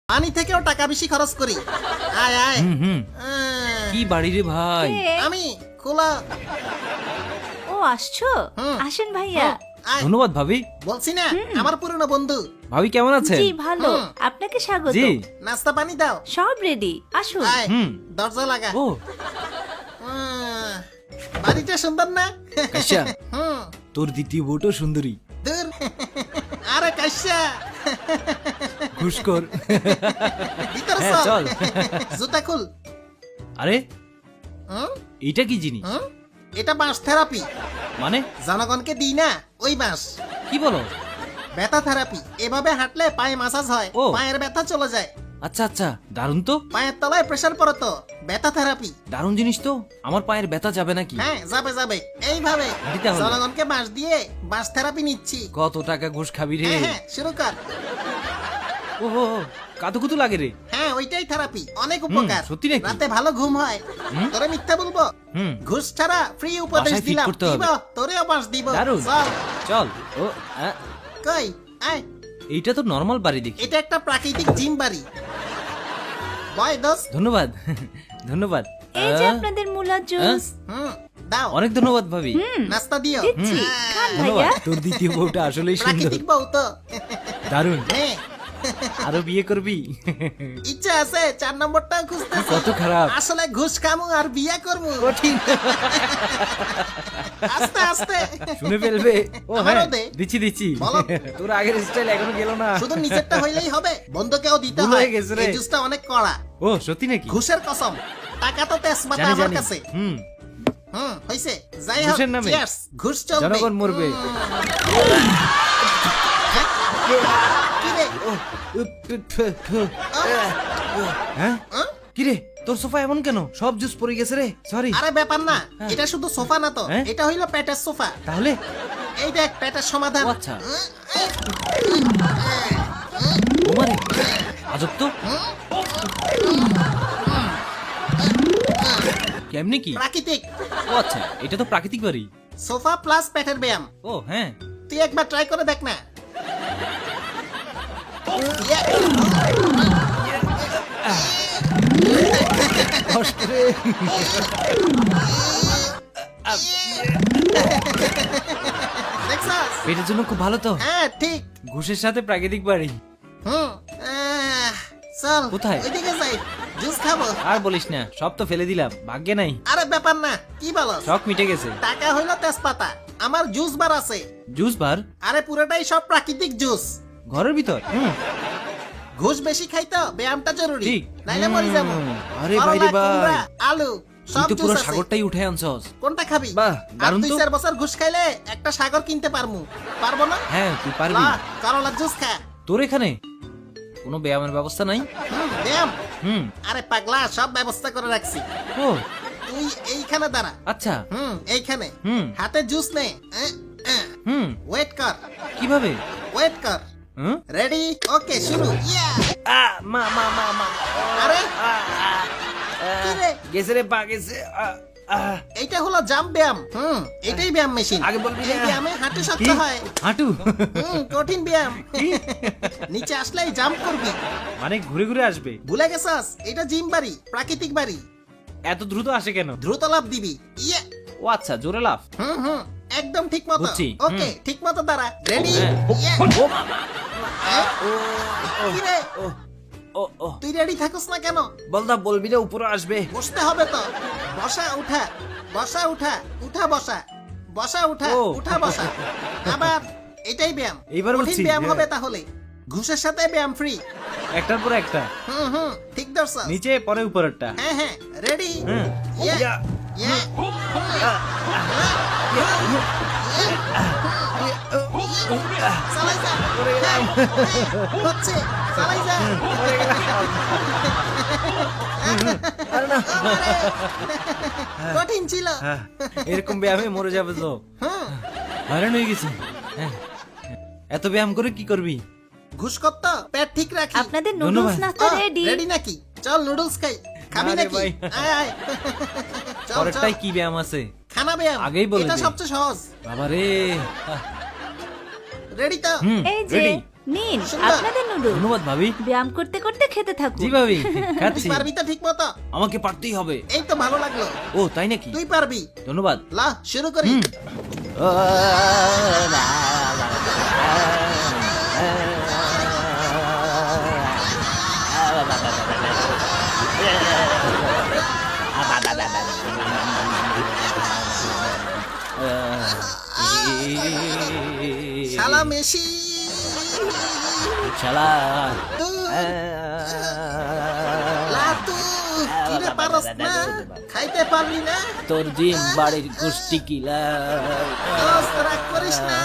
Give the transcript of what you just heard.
পানি থেকেও টাকা বেশি খরচ করি। আয় আয়। কি বাড়ি রে ভাই? আমি খোলা। ও আসছো, আসেন ভাইয়া। আয়। ধন্যবাদ ভাবি। বলছি না আমার পুরনো বন্ধু। ভাবি কেমন আছেন? জি ভালো, আপনাকে স্বাগত। জি। নাস্তা পানি দাও। সব রেডি, আসুন। আয় দরজা লাগা। ও বাড়িটা সুন্দর না? কাশ্যা, হুম তোর দ্বিতীয় বউটাও সুন্দরী। দূর। আরে কাশ্যা ঘুষখোর। ভিতরে হ্যাঁ, চল। চল। জুতা খুল। আরে হুম এইটা কি জিনিস? হুম এটা বাঁশ থেরাপি। মানে জনগণকে দিই না ওই বাঁশ। কি বলো? ব্যথা থেরাপি। এভাবে হাঁটলে পায়ে মাসাজ হয়, ও। পায়ের ব্যথা চলে যায়। আচ্ছা আচ্ছা, দারুণ তো। পায়ের তলায় প্রেসার পড়ে তো, ব্যথা থেরাপি। দারুণ জিনিস তো। আমার পায়ের ব্যথা যাবে নাকি? হ্যাঁ যাবে যাবে। এইভাবে হাঁটিতে হবে। জনগণকে বাঁশ দিয়ে বাঁশ থেরাপি নিচ্ছি। কত টাকা ঘুষ খাবি রে? হ্যাঁ হ্যাঁ শুরু কর। ও কাতুকুতু লাগে রে। হ্যাঁ ওইটাই থেরাপি, অনেক উপকার। সত্যি নাকি? রাতে ভালো ঘুম হয়। তোরে মিথ্যা বলবো? হুম ঘুষ ছাড়া ফ্রি উপদেশ বাসায় fit দিলাম। করতে হবে। দিব, তোরেও বাঁশ দিব। দারুণ। চল চল। ও কই আয়। এইটা তো নর্মাল বাড়ি দেখি। এটা একটা প্রাকৃতিক জিম বাড়ি। বয় দোস্ত। ধন্যবাদ। ধন্যবাদ। এই যে আপনাদের মুলা জুস। দাও। অনেক ধন্যবাদ ভাবি। নাস্তা দিও। দিচ্ছি, খান ধন্যবাদ। ভাইয়া। তোর দ্বিতীয় বউটা আসলেই সুন্দর। প্রাকৃতিক বউ তো। দারুণ। নে আরো বিয়ে করবি? ইচ্ছা আছে, 4 নম্বরটাও খুঁজতেছি। কত খারাপ। আসলে ঘুষ খামু আর বিয়া করমু। কঠিন। আস্তে আস্তে। শুনে ফেলবে। ও আমারও হ্যাঁ, দে। দিচ্ছি দিচ্ছি। বলো। তোর আগের স্টাইল এখনো গেল না। শুধু নিচেরটা হইলেই হবে, বন্ধুকেও দিতে ভুল হয়। হয়ে গেছে রে। এই জুসটা অনেক কড়া। ও সত্যি নাকি? ঘুষের কসম। টাকা তো তেজপাতা জানি আমার জানি। কাছে। হইছে। যাই হোক, ঘুষের নামে। cheers, ঘুষ চলবে। জনগণ মরবে। কি রে? হ্যাঁ কিরে, তোর সোফা এমন কেন? সব জুস পড়ে গেছে রে। সরি। আরে ব্যাপার না, এটা শুধু সোফা না তো, হ্যাঁ? এটা হইলো পেটের সোফা। তাহলে এই দেখ পেটের সমাধান। ও আচ্ছা। ওমারে আজব তো। কেমনি কি? প্রাকৃতিক ও আচ্ছা, এটা তো প্রাকৃতিক বাড়ি। সোফা প্লাস পেটের ব্যায়াম। ও হ্যাঁ। তুই একবার ট্রাই করে দেখ না। ইয়ে, কষ্ট রে। দেখছস? পেটের জন্য খুব ভালো তো। হ্যাঁ ঠিক। ঘুষের সাথে প্রাকৃতিক বাড়ি। চল কোথায়? ওইদিকে যাই, জুস খাবো। আর বলিস না, সব তো ফেলে দিলাম, ভাগ্যে নাই। আরে ব্যাপার না, কি বলস? শখ মিটে গেছে। টাকা হইলো তেজপাতা, আমার জুস বার আছে। Juice bar? আরে পুরোটাই সব প্রাকৃতিক জুস। ঘরের ভিতর? ঘুষ বেশি খাইতো ব্যায়ামটা জরুরি, ঠিক। নাইলে মরে যাবো। আরে করলা, ভাই রে ভাই। কুমড়া, আলু তুই সব তো জুস পুরো আছে। সাগরটাই উঠে আনছস। কোনটা খাবি? বাহ, আর দারুণ তো। 2-4 বছর ঘুষ খাইলে একটা সাগর কিনতে পারমু। পারবো না? হ্যাঁ তুই পারবি। লা, করলার জুস খা। তোর এখানে কোনো ব্যায়ামের ব্যবস্থা নাই? ব্যায়াম? হুম। আরে পাগলা, সব ব্যবস্থা করে রাখছি। ও তুই এইখানে দাঁড়া। আচ্ছা। এইখানে। হুম। হাতে জুস নে। ওয়েট কর, কিভাবে? ওয়েট কর। হুম? রেডি? ওকে শুরু। ইয়া! মা মা মা মা। আরে কি রে? গেছে রে, পা গেছে। এইটা হলো জাম্প ব্যায়াম। এটাই ব্যায়াম মেশিন। আগে বলবি এই না। ব্যায়ামে হাঁটু শক্ত কি? হয়। হাঁটু? কঠিন ব্যায়াম। নিচে আসলেই জাম্প করবি। মানে ঘুরে ঘুরে আসবে? ভুলে গেছস? এটা জিম বাড়ি, প্রাকৃতিক বাড়ি। এত দ্রুত আসে কেন? দ্রুত লাফ দিবি। ইয়ে! ও আচ্ছা, জোরে লাফ। একদম ঠিক মতো। বুঝছি। ওকে, ঠিক মতো দাঁড়া। রেডি? হ্যাঁ। ও মামা। কি রে? ও ও তুই রেডি থাকস না কেন? বলদা বলবি না উপরে আসবে। বসতে হবে তো। বসা উঠা, বসা উঠা, উঠা বসা, বসা উঠা, ও। উঠা বসা। আবার এটাই ব্যায়াম। এইবার কঠিন বুঝছি। ব্যায়াম হবে তাহলে। ঘুষের সাথে ব্যায়াম ফ্রি। একটার পর একটা। ঠিক ধরছস। নিচে পরে উপরেরটা। হ্যাঁ রেডি? হুম। ইয়া! ইয়া। ইয়া! চালাই যা। হচ্ছে, চালাই যা। কঠিন ছিল। হ্যাঁ, এরকম ব্যায়ামে মরে যাবে তো। হুম, হয়রান হয়ে গেছি। হ্যাঁ। এত ব্যায়াম করে কি করবি? ঘুষ করত পেট ঠিক রাখি। আপনাদের নুডলস ধন্যবাদ। নাস্তা রেডি। রেডি নাকি? চল নুডলস খাই। খাবি না রে নাকি? ভাই। আয় আয়। চল চল। পরেরটাই কি ব্যায়াম আছে? খানা ব্যায়াম। আগেই বলে এটা দে। সবচেয়ে সহজ। বাবা রে। রেডি তো? এই যে রেডি। নিন সুন্দর। আপনাদের নুডলস ধন্যবাদ ভাবি। ব্যায়াম করতে করতে খেতে থাকুন জি ভাবি, তুই খাচ্ছি। পারবি তো ঠিক মতো? আমাকে পারতেই হবে। এই তো ভালো লাগলো। ও তাই নাকি? তুই পারবি। ধন্যবাদ। লা শুরু করি। শালা মেশি শালা। তুই লা তুই কিরে পারস না? খাইতে পারলি না? তোর জিম বাড়ির গোষ্ঠী কিলা। দোস্ত রাগ করিস না।